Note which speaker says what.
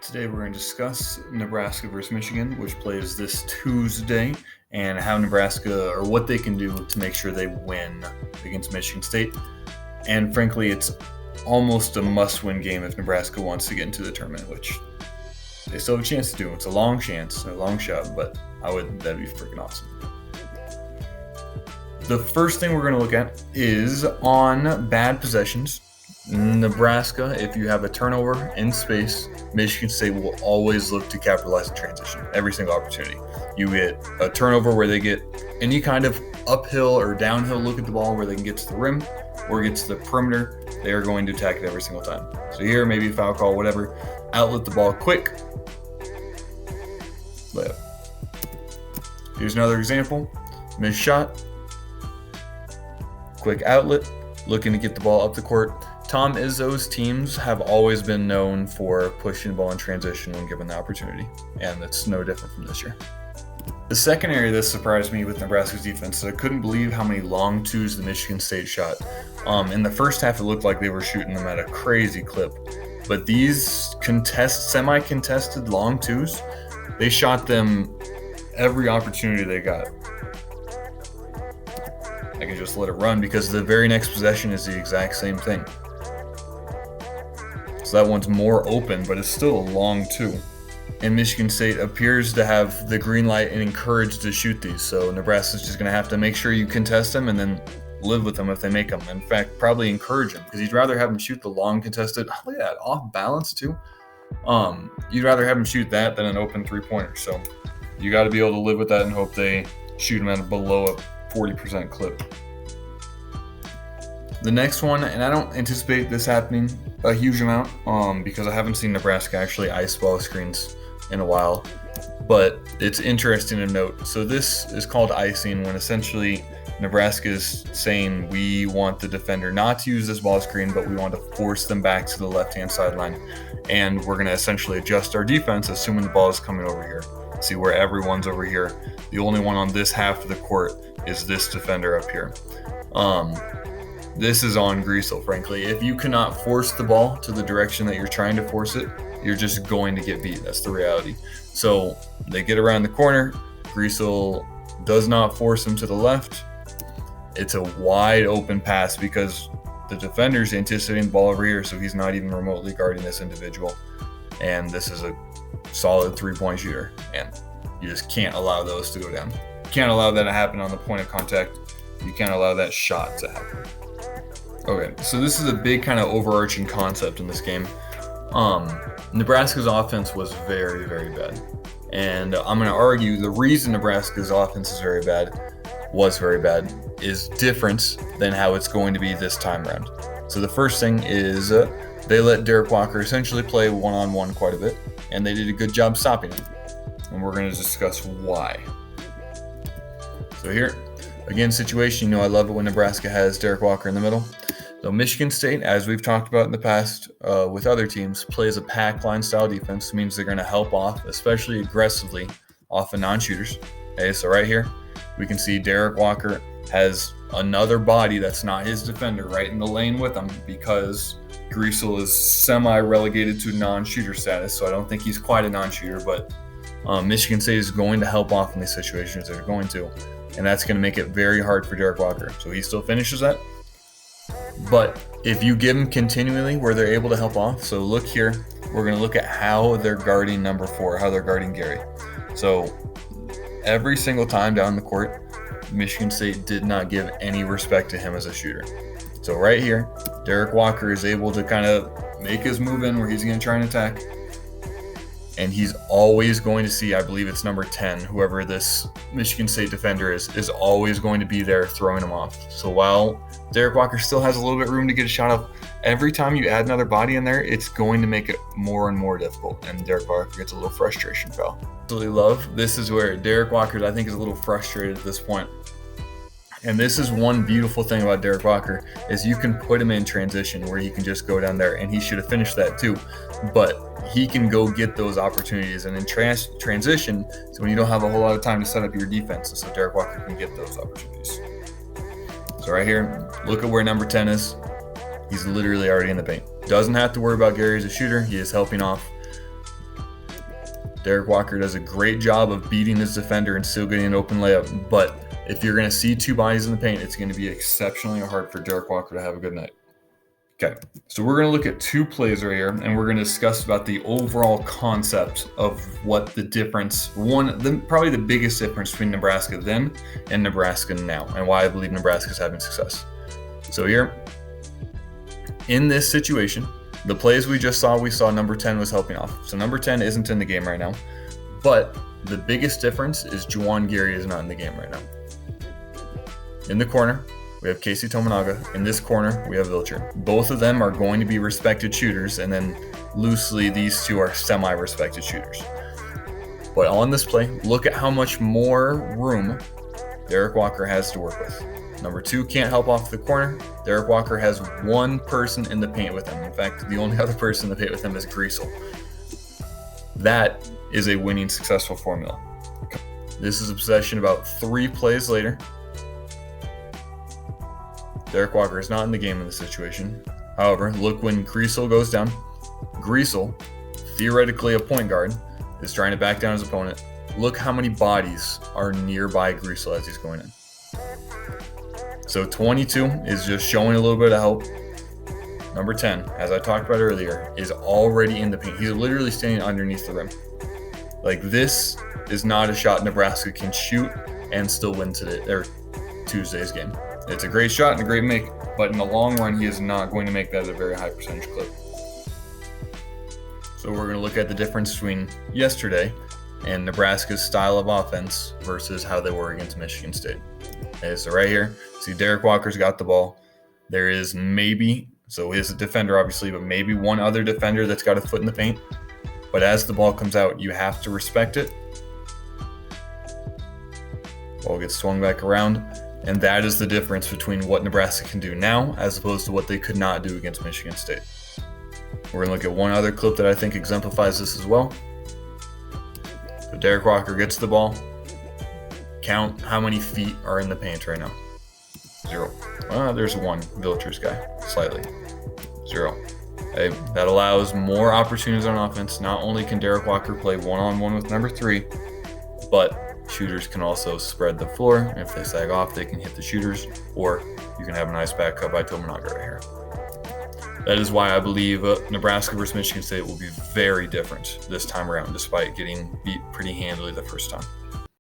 Speaker 1: Today we're going to discuss Nebraska versus Michigan, which plays this Tuesday, and how Nebraska, or what they can do to make sure they win against Michigan State. And frankly, it's almost a must-win game if Nebraska wants to get into the tournament, which they still have a chance to do. It's a long chance, a long shot, but that'd be freaking awesome. The first thing we're going to look at is on bad possessions. Nebraska, if you have a turnover in space, Michigan State will always look to capitalize in transition every single opportunity. You get a turnover where they get any kind of uphill or downhill look at the ball where they can get to the rim or get to the perimeter, they are going to attack it every single time. So here, maybe a foul call, whatever, outlet the ball quick, layup. Here's another example, missed shot, quick outlet, looking to get the ball up the court. Tom Izzo's teams have always been known for pushing the ball in transition when given the opportunity, and it's no different from this year. The second area that surprised me with Nebraska's defense, I couldn't believe how many long twos the Michigan State shot. In the first half, it looked like they were shooting them at a crazy clip, but these semi-contested long twos, they shot them every opportunity they got. I can just let it run because the very next possession is the exact same thing. So that one's more open, but it's still a long two. And Michigan State appears to have the green light and encouraged to shoot these. So Nebraska's just going to have to make sure you contest them and then live with them if they make them. In fact, probably encourage them because you'd rather have them shoot the long contested. Look at that, off balance too. You'd rather have them shoot that than an open three-pointer. So you got to be able to live with that and hope they shoot them at below a 40% clip. The next one, and I don't anticipate this happening a huge amount because I haven't seen Nebraska actually ice ball screens in a while, but it's interesting to note. So this is called icing when essentially Nebraska is saying we want the defender not to use this ball screen, but we want to force them back to the left-hand sideline. And we're going to essentially adjust our defense, assuming the ball is coming over here. See where everyone's over here. The only one on this half of the court is this defender up here. This is on Griesel, frankly. If you cannot force the ball to the direction that you're trying to force it, you're just going to get beat. That's the reality. So they get around the corner. Griesel does not force him to the left. It's a wide open pass because the defender's anticipating the ball over here, so he's not even remotely guarding this individual. And this is a solid three-point shooter, and you just can't allow those to go down. You can't allow that to happen on the point of contact. You can't allow that shot to happen. Okay, so this is a big kind of overarching concept in this game. Nebraska's offense was very, very bad. And I'm going to argue the reason Nebraska's offense is very bad is different than how it's going to be this time around. So the first thing is they let Derek Walker essentially play one-on-one quite a bit, and they did a good job stopping him. And we're going to discuss why. So here, again, situation, I love it when Nebraska has Derek Walker in the middle. So Michigan State, as we've talked about in the past with other teams, plays a pack line style defense. Means they're going to help off, especially aggressively, off of non-shooters. Okay, so right here, we can see Derek Walker has another body that's not his defender right in the lane with him because Griesel is semi-relegated to non-shooter status. So I don't think he's quite a non-shooter, but Michigan State is going to help off in these situations. They're going to. And that's going to make it very hard for Derek Walker. So he still finishes that. But if you give them continually where they're able to help off, so look here, we're going to look at how they're guarding number 4, how they're guarding Gary. So every single time down the court, Michigan State did not give any respect to him as a shooter. So right here, Derek Walker is able to kind of make his move in where he's going to try and attack. And he's always going to see, I believe it's number 10, whoever this Michigan State defender is always going to be there throwing him off. So while Derek Walker still has a little bit of room to get a shot up, every time you add another body in there, it's going to make it more and more difficult. And Derek Walker gets a little frustration foul. Absolutely love. This is where Derek Walker, I think, is a little frustrated at this point. And this is one beautiful thing about Derek Walker is you can put him in transition where he can just go down there, and he should have finished that too. But he can go get those opportunities, and in transition, so when you don't have a whole lot of time to set up your defense, so Derek Walker can get those opportunities. So right here, look at where number 10 is. He's literally already in the paint. Doesn't have to worry about Gary as a shooter. He is helping off. Derek Walker does a great job of beating his defender and still getting an open layup. But if you're going to see two bodies in the paint, it's going to be exceptionally hard for Derek Walker to have a good night. Okay, so we're going to look at two plays right here, and we're going to discuss about the overall concept of what the difference, probably the biggest difference between Nebraska then and Nebraska now, and why I believe Nebraska is having success. So here, in this situation, the plays we saw number 10 was helping off. So number 10 isn't in the game right now, but the biggest difference is Juwan Gary is not in the game right now. In the corner, we have Casey Tominaga. In this corner, we have Vilcher. Both of them are going to be respected shooters, and then loosely, these two are semi-respected shooters. But on this play, look at how much more room Derek Walker has to work with. Number 2 can't help off the corner. Derek Walker has one person in the paint with him. In fact, the only other person in the paint with him is Greasel. That is a winning, successful formula. This is a possession about 3 plays later. Derek Walker is not in the game in this situation. However, look when Greasel goes down. Greasel, theoretically a point guard, is trying to back down his opponent. Look how many bodies are nearby Greasel as he's going in. So 22 is just showing a little bit of help. Number 10, as I talked about earlier, is already in the paint. He's literally standing underneath the rim. Like, this is not a shot Nebraska can shoot and still win Tuesday's game. It's a great shot and a great make, but in the long run, he is not going to make that at a very high percentage clip. So we're going to look at the difference between yesterday and Nebraska's style of offense versus how they were against Michigan State. Okay, so right here, see Derek Walker's got the ball. There is so he's a defender obviously, but maybe one other defender that's got a foot in the paint. But as the ball comes out, you have to respect it. Ball gets swung back around. And that is the difference between what Nebraska can do now as opposed to what they could not do against Michigan State. We're going to look at one other clip that I think exemplifies this as well. So Derek Walker gets the ball. Count how many feet are in the paint right now. 0. There's one. Vilcher's guy. Slightly. 0. Okay, that allows more opportunities on offense. Not only can Derek Walker play one-on-one with number 3, but shooters can also spread the floor, and if they sag off, they can hit the shooters, or you can have a nice back cut by Tominaga right here. That is why I believe Nebraska versus Michigan State will be very different this time around, despite getting beat pretty handily the first time.